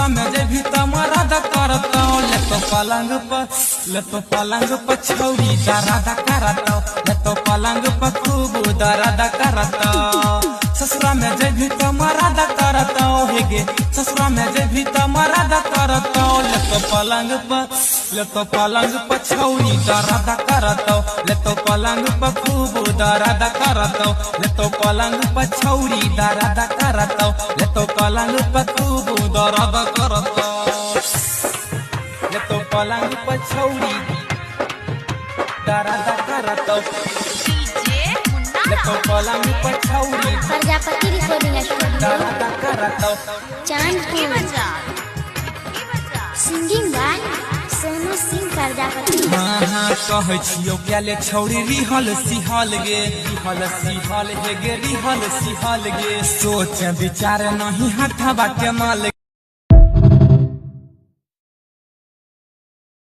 ससुरा में जे भी तमरादा करतो ले तो पलंग पर छौरी दरादा करतो ले तो पलंग पर खूब दरादा करतो ससुरा में जे भी तमरादा करतो हेगे ससुरा में जे भी तमरादा करतो ले तो पलंग पर छौरी दरादा करतो ले तो पलंग पर खूब दरादा करतो ले तो पलंग पर छौरी दरादा करतो ले तो पलंग पर खूब दरादा करतो ले तो पलंग पर छौरी दरादा करतो ले तो पलंग पर छौरी प्रजापति रिकॉर्डिंग स्टूडियो दरादा करतो चांदपुर सिंगिंग बाय सोनू सिंह प्रजापति। हाँ कहे छियो प्याले छौरी रिहल सिहल गे रिहल गे सोच विचार नहीं हाथा बाटे माल